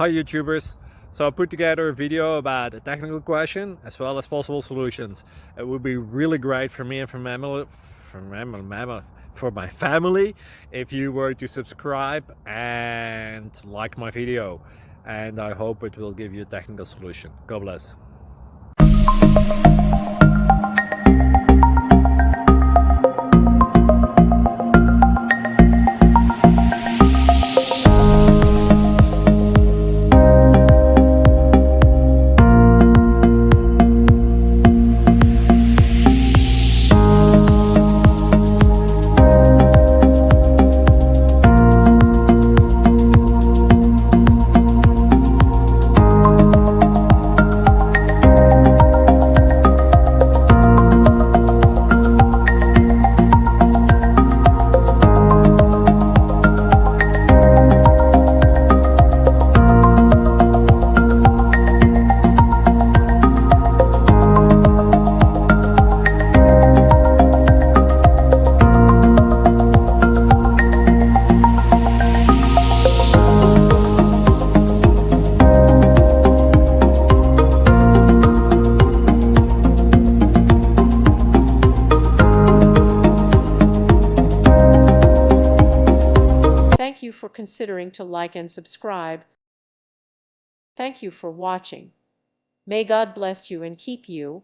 Hi YouTubers! So I put together a video about a technical question as well as possible solutions. It would be really great for me and for my family if you were to subscribe and like my video, and I hope it will give you a technical solution. God bless. Thank you for considering to like and subscribe. Thank you for watching. May God bless you and keep you.